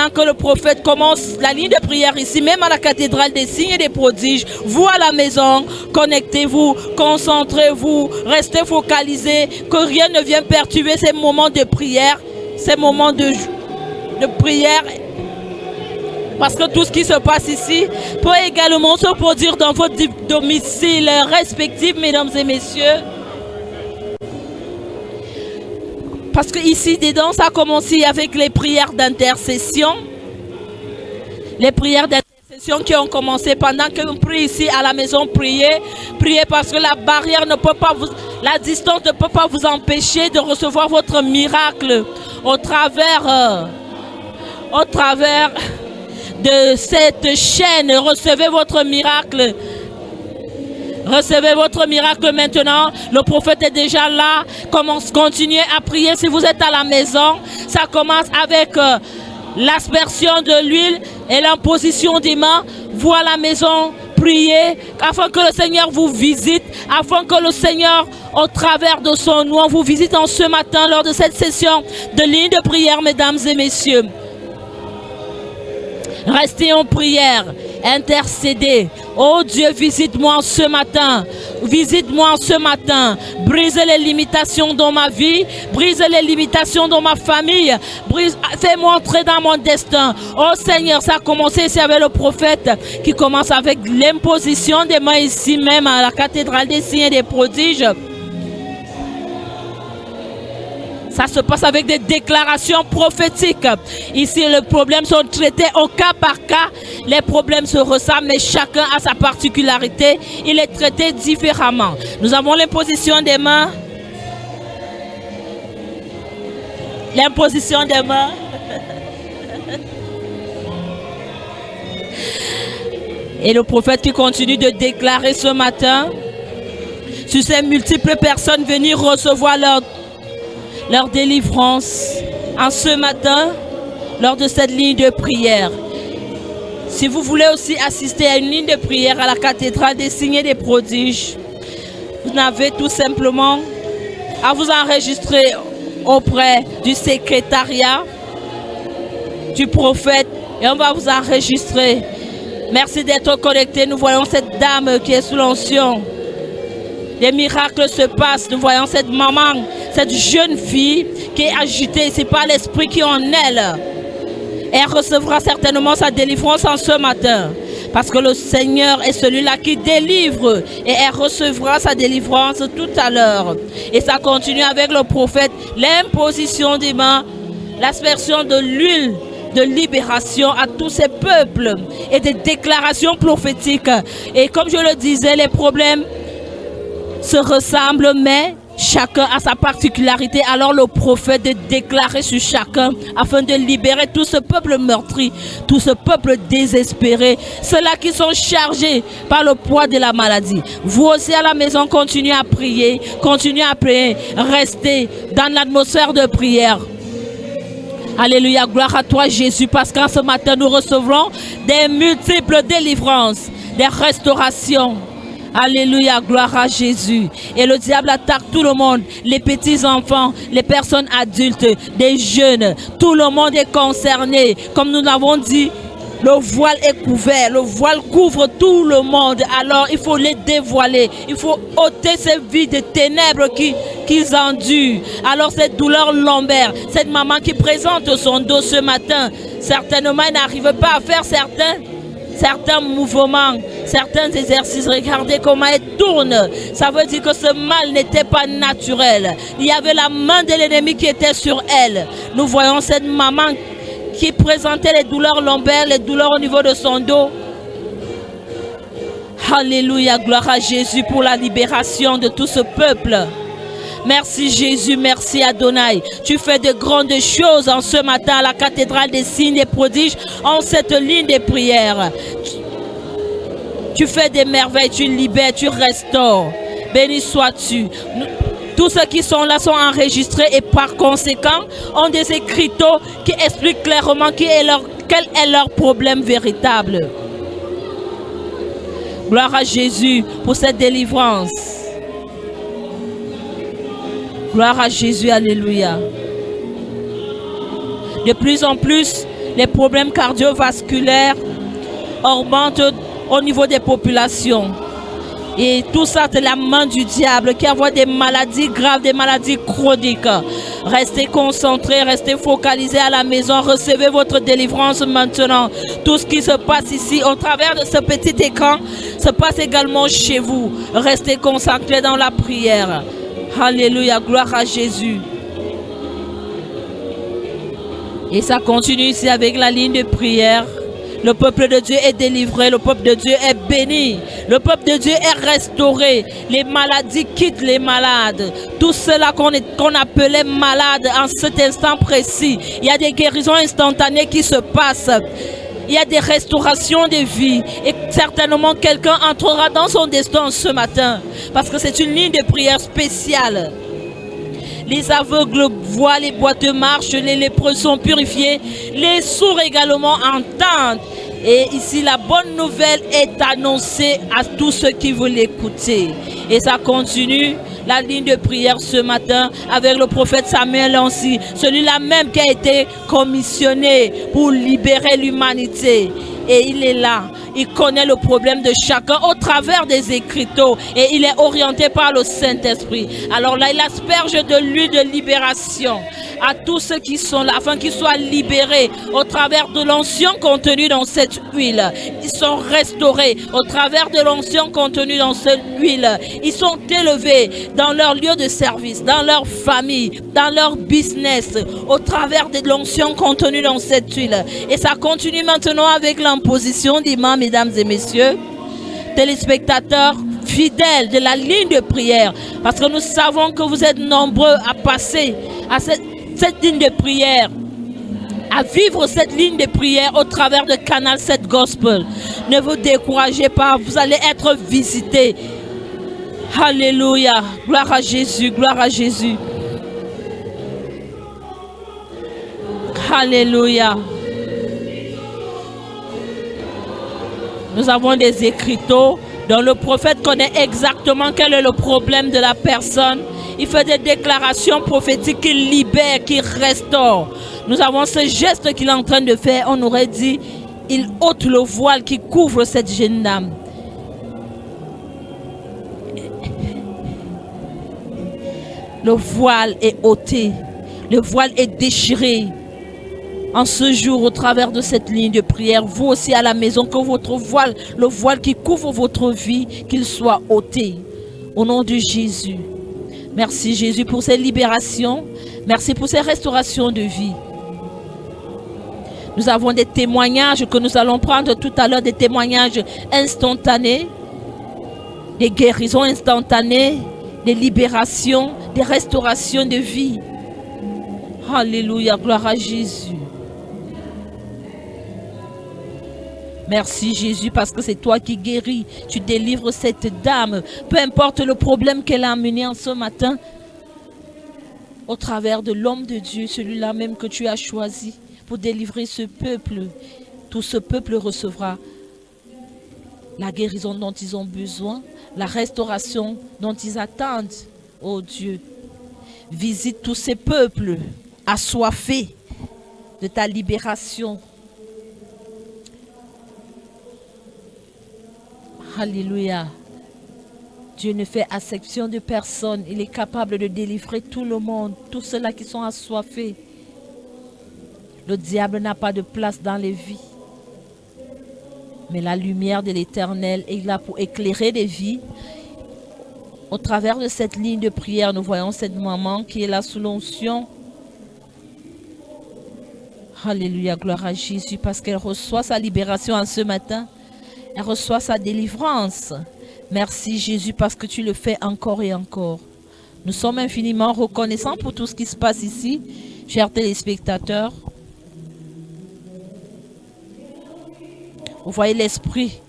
pendant que le prophète commence la ligne de prière ici, même à la cathédrale des signes et des prodiges, vous à la maison, connectez-vous, concentrez-vous, restez focalisés, que rien ne vienne perturber ces moments de prière, ces moments de prière. Parce que tout ce qui se passe ici peut également se produire dans votre domicile respectif, mesdames et messieurs. Parce que ici, dedans, ça a commencé avec les prières d'intercession. Les prières d'intercession qui ont commencé pendant que vous priez ici à la maison, priez parce que la barrière ne peut pas la distance ne peut pas vous empêcher de recevoir votre miracle au travers de cette chaîne. Recevez votre miracle. Recevez votre miracle maintenant. Le prophète est déjà là. Continuez à prier si vous êtes à la maison. Ça commence avec l'aspersion de l'huile et l'imposition des mains. Vous à la maison, priez afin que le Seigneur vous visite, afin que le Seigneur, au travers de son nom, vous visite en ce matin lors de cette session de ligne de prière, mesdames et messieurs. Restez en prière, intercédez. Oh Dieu, visite-moi ce matin. Visite-moi ce matin. Brise les limitations dans ma vie. Brise les limitations dans ma famille. Fais-moi entrer dans mon destin. Oh Seigneur, ça a commencé ici avec le prophète qui commence avec l'imposition des mains ici même à la cathédrale des signes et des prodiges. Ça se passe avec des déclarations prophétiques. Ici, les problèmes sont traités au cas par cas. Les problèmes se ressemblent, mais chacun a sa particularité. Il est traité différemment. Nous avons l'imposition des mains. L'imposition des mains. Et le prophète qui continue de déclarer ce matin sur ces multiples personnes venir recevoir leur délivrance en ce matin lors de cette ligne de prière. Si vous voulez aussi assister à une ligne de prière à la cathédrale des signes et des prodiges, vous n'avez tout simplement à vous enregistrer auprès du secrétariat du prophète et on va vous enregistrer. Merci d'être connectés. Nous voyons cette dame qui est sous l'onction. Des miracles se passent. Nous voyons cette maman, cette jeune fille qui est agitée. C'est pas l'esprit qui est en elle. Elle recevra certainement sa délivrance en ce matin. Parce que le Seigneur est celui-là qui délivre. Et elle recevra sa délivrance tout à l'heure. Et ça continue avec le prophète. L'imposition des mains. L'aspersion de l'huile de libération à tous ces peuples. Et des déclarations prophétiques. Et comme je le disais, les problèmes se ressemblent, mais chacun a sa particularité. Alors le prophète de déclarer sur chacun afin de libérer tout ce peuple meurtri, tout ce peuple désespéré, ceux-là qui sont chargés par le poids de la maladie. Vous aussi à la maison, continuez à prier, restez dans l'atmosphère de prière. Alléluia, gloire à toi Jésus, parce qu'en ce matin nous recevrons des multiples délivrances, des restaurations. Alléluia, gloire à Jésus. Et le diable attaque tout le monde, les petits enfants, les personnes adultes, des jeunes. Tout le monde est concerné. Comme nous l'avons dit, le voile est couvert. Le voile couvre tout le monde. Alors il faut les dévoiler. Il faut ôter ces vies de ténèbres qu'ils endurent. Alors cette douleur lombaire, cette maman qui présente son dos ce matin, certainement elle n'arrive pas à faire certains mouvements, certains exercices. Regardez comment elle tourne. Ça veut dire que ce mal n'était pas naturel. Il y avait la main de l'ennemi qui était sur elle. Nous voyons cette maman qui présentait les douleurs lombaires, les douleurs au niveau de son dos. Alléluia, gloire à Jésus pour la libération de tout ce peuple. Merci Jésus, merci Adonai. Tu fais de grandes choses en ce matin à la cathédrale des signes et prodiges, en cette ligne de prière. Tu fais des merveilles, tu libères, tu restaures. Béni sois-tu. Tous ceux qui sont là sont enregistrés et par conséquent ont des écriteaux qui expliquent clairement quel est leur problème véritable. Gloire à Jésus pour cette délivrance. Gloire à Jésus, alléluia. De plus en plus, les problèmes cardiovasculaires augmentent au niveau des populations. Et tout ça, c'est la main du diable qui envoie des maladies graves, des maladies chroniques. Restez concentrés, restez focalisés à la maison. Recevez votre délivrance maintenant. Tout ce qui se passe ici, au travers de ce petit écran, se passe également chez vous. Restez concentrés dans la prière. Alléluia, gloire à Jésus. Et ça continue ici avec la ligne de prière. Le peuple de Dieu est délivré, le peuple de Dieu est béni, le peuple de Dieu est restauré, les maladies quittent les malades. Tout cela qu'on appelait malade en cet instant précis, il y a des guérisons instantanées qui se passent. Il y a des restaurations de vie et certainement quelqu'un entrera dans son destin ce matin parce que c'est une ligne de prière spéciale. Les aveugles voient, les boiteux marchent, les lépreux sont purifiés, les sourds également entendent. Et ici, la bonne nouvelle est annoncée à tous ceux qui veulent l'écouter. Et ça continue, la ligne de prière ce matin avec le prophète Samuel Lancy, celui-là même qui a été commissionné pour libérer l'humanité. Et il est là, il connaît le problème de chacun au travers des écriteaux et il est orienté par le Saint-Esprit. Alors là, il asperge de l'huile de libération à tous ceux qui sont là, afin qu'ils soient libérés au travers de l'onction contenue dans cette huile. Ils sont restaurés au travers de l'onction contenue dans cette huile. Ils sont élevés dans leur lieu de service, dans leur famille, dans leur business, au travers de l'onction contenue dans cette huile. Et ça continue maintenant avec l'imposition d'imam, mesdames et messieurs, téléspectateurs fidèles de la ligne de prière, parce que nous savons que vous êtes nombreux à passer à cette ligne de prière, à vivre cette ligne de prière au travers de Canal 7 Gospel. Ne vous découragez pas, vous allez être visités. Alléluia, gloire à Jésus, gloire à Jésus. Alléluia. Nous avons des écriteaux dont le prophète connaît exactement quel est le problème de la personne. Il fait des déclarations prophétiques qui libèrent, qui restaurent. Nous avons ce geste qu'il est en train de faire. On aurait dit, il ôte le voile qui couvre cette jeune dame. Le voile est ôté. Le voile est déchiré. En ce jour, au travers de cette ligne de prière, vous aussi à la maison, que votre voile, le voile qui couvre votre vie, qu'il soit ôté. Au nom de Jésus. Merci Jésus pour ces libérations. Merci pour ces restaurations de vie. Nous avons des témoignages que nous allons prendre tout à l'heure, des témoignages instantanés, des guérisons instantanées, des libérations, des restaurations de vie. Alléluia, gloire à Jésus. Merci Jésus parce que c'est toi qui guéris. Tu délivres cette dame. Peu importe le problème qu'elle a amené en ce matin. Au travers de l'homme de Dieu, celui-là même que tu as choisi pour délivrer ce peuple. Tout ce peuple recevra la guérison dont ils ont besoin. La restauration dont ils attendent. Oh Dieu, visite tous ces peuples assoiffés de ta libération. Alléluia. Dieu ne fait exception de personne. Il est capable de délivrer tout le monde, tous ceux-là qui sont assoiffés. Le diable n'a pas de place dans les vies. Mais la lumière de l'Éternel est là pour éclairer les vies. Au travers de cette ligne de prière, nous voyons cette maman qui est là sous l'onction. Alléluia, gloire à Jésus, parce qu'elle reçoit sa libération en ce matin. Elle reçoit sa délivrance. Merci Jésus parce que tu le fais encore et encore. Nous sommes infiniment reconnaissants pour tout ce qui se passe ici, chers téléspectateurs. Vous voyez l'esprit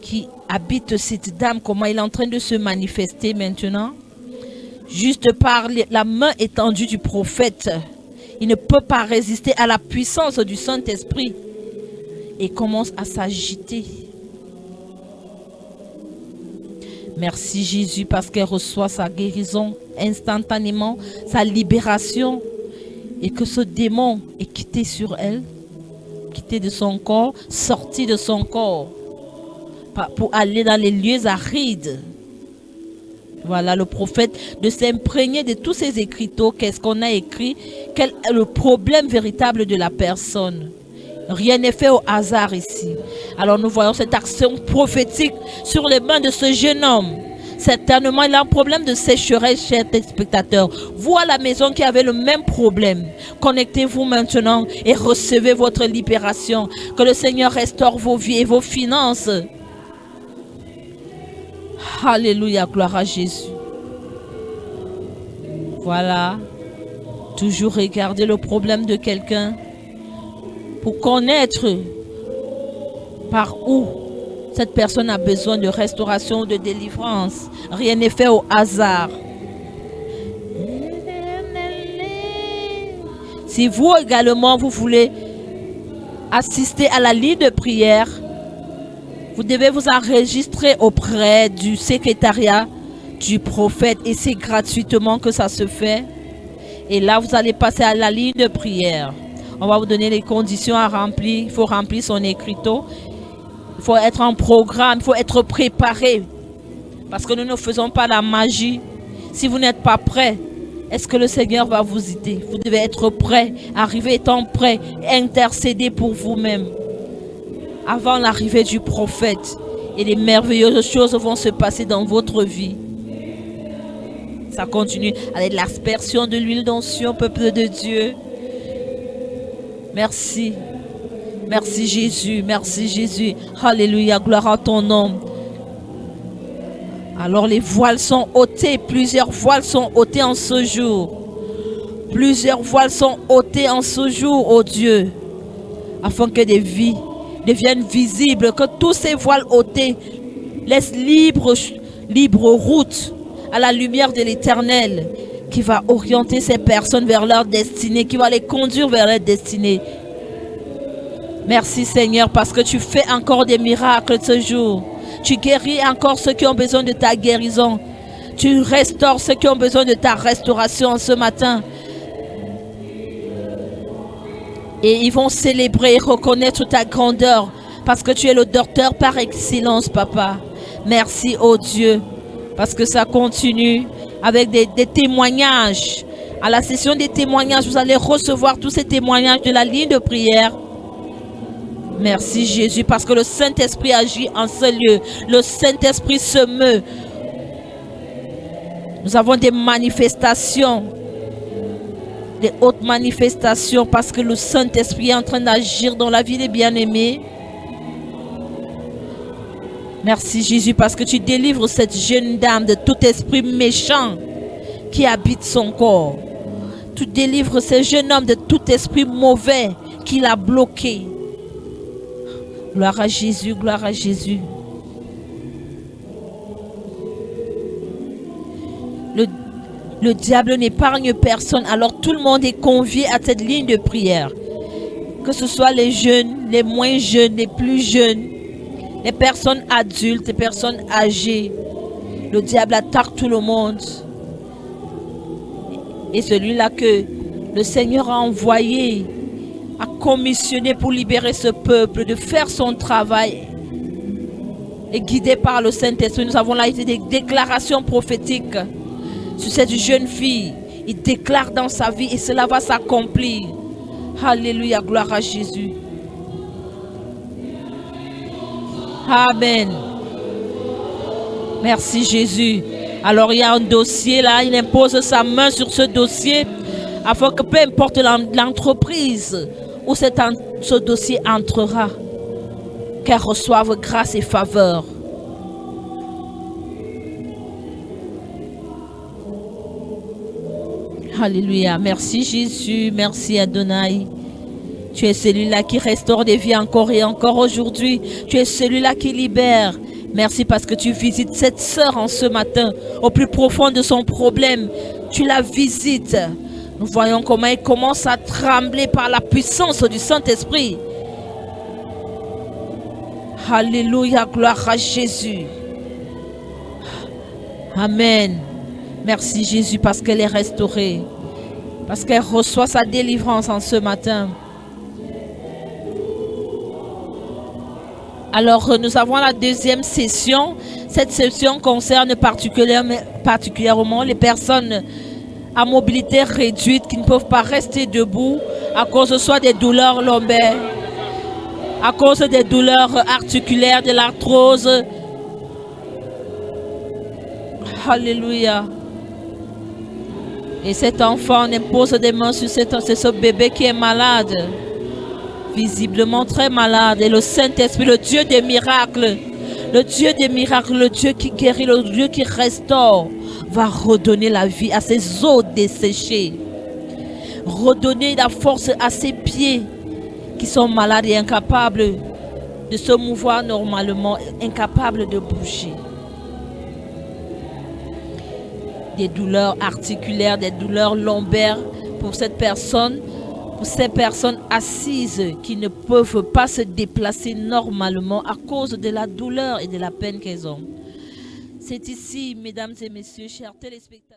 qui habite cette dame, comment il est en train de se manifester maintenant. Juste par la main étendue du prophète. Il ne peut pas résister à la puissance du Saint-Esprit. Et commence à s'agiter. Merci Jésus parce qu'elle reçoit sa guérison instantanément, sa libération et que ce démon est quitté sur elle. quitté de son corps, sorti de son corps pour aller dans les lieux arides. Voilà, le prophète de s'imprégner de tous ces écriteaux, qu'est-ce qu'on a écrit, quel est le problème véritable de la personne. Rien n'est fait au hasard ici. Alors nous voyons cette action prophétique sur les mains de ce jeune homme. Certainement, il a un problème de sécheresse, chers spectateurs. Vous à la maison qui avez le même problème, connectez-vous maintenant et recevez votre libération. Que le Seigneur restaure vos vies et vos finances. Alléluia, gloire à Jésus. Voilà. Toujours regarder le problème de quelqu'un pour connaître par où cette personne a besoin de restauration, de délivrance. Rien n'est fait au hasard. Si vous également, vous voulez assister à la ligne de prière, vous devez vous enregistrer auprès du secrétariat du prophète et c'est gratuitement que ça se fait. Et là, vous allez passer à la ligne de prière. On va vous donner les conditions à remplir. Il faut remplir son écriteau. Il faut être en programme, il faut être préparé. Parce que nous ne faisons pas la magie. Si vous n'êtes pas prêt, est-ce que le Seigneur va vous aider? Vous devez être prêt, arriver étant prêt, intercéder pour vous-même. Avant l'arrivée du prophète. Et les merveilleuses choses vont se passer dans votre vie. Ça continue avec l'aspersion de l'huile d'onction, peuple de Dieu. Merci. Merci Jésus, merci Jésus. Alléluia, gloire à ton nom. Alors les voiles sont ôtées, plusieurs voiles sont ôtées en ce jour. Plusieurs voiles sont ôtées en ce jour, oh Dieu. Afin que des vies deviennent visibles, que tous ces voiles ôtés laissent libre route à la lumière de l'Éternel qui va orienter ces personnes vers leur destinée, qui va les conduire vers leur destinée. Merci Seigneur parce que tu fais encore des miracles ce jour. Tu guéris encore ceux qui ont besoin de ta guérison. Tu restaures ceux qui ont besoin de ta restauration ce matin. Et ils vont célébrer et reconnaître ta grandeur parce que tu es le docteur par excellence, Papa. Merci, oh Dieu, parce que ça continue avec des témoignages. À la session des témoignages, vous allez recevoir tous ces témoignages de la ligne de prière. Merci Jésus, parce que le Saint-Esprit agit en ce lieu. Le Saint-Esprit se meut. Nous avons des manifestations, des hautes manifestations, parce que le Saint-Esprit est en train d'agir dans la vie des bien-aimés. Merci Jésus, parce que tu délivres cette jeune dame de tout esprit méchant qui habite son corps. Tu délivres ce jeune homme de tout esprit mauvais qui l'a bloqué. Gloire à Jésus, gloire à Jésus. Le diable n'épargne personne, alors tout le monde est convié à cette ligne de prière. Que ce soit les jeunes, les moins jeunes, les plus jeunes, les personnes adultes, les personnes âgées. Le diable attaque tout le monde. Et celui-là que le Seigneur a envoyé, a commissionné pour libérer ce peuple, de faire son travail. Et guidé par le Saint-Esprit, nous avons là été des déclarations prophétiques sur cette jeune fille. Il déclare dans sa vie et cela va s'accomplir. Alléluia, gloire à Jésus. Amen. Merci Jésus. Alors il y a un dossier là, il impose sa main sur ce dossier afin que peu importe l'entreprise où ce dossier entrera, qu'elle reçoive grâce et faveur. Alléluia. Merci Jésus, merci Adonai. Tu es celui-là qui restaure des vies encore et encore aujourd'hui. Tu es celui-là qui libère. Merci parce que tu visites cette sœur en ce matin, au plus profond de son problème. Tu la visites. Nous voyons comment elle commence à trembler par la puissance du Saint-Esprit. Alléluia, gloire à Jésus. Amen. Merci Jésus parce qu'elle est restaurée. Parce qu'elle reçoit sa délivrance en ce matin. Alors, nous avons la deuxième session. Cette session concerne particulièrement les personnes à mobilité réduite qui ne peuvent pas rester debout à cause soit des douleurs lombaires, à cause des douleurs articulaires, de l'arthrose. Alléluia. Et cet enfant, on impose des mains sur ce bébé qui est malade, visiblement très malade. Et le Saint-Esprit, le Dieu des miracles, le Dieu des miracles, le Dieu qui guérit, le Dieu qui restaure, va redonner la vie à ses os desséchés. Redonner la force à ses pieds qui sont malades et incapables de se mouvoir normalement, incapables de bouger. Des douleurs articulaires, des douleurs lombaires pour cette personne, pour ces personnes assises qui ne peuvent pas se déplacer normalement à cause de la douleur et de la peine qu'elles ont. C'est ici, mesdames et messieurs, chers téléspectateurs.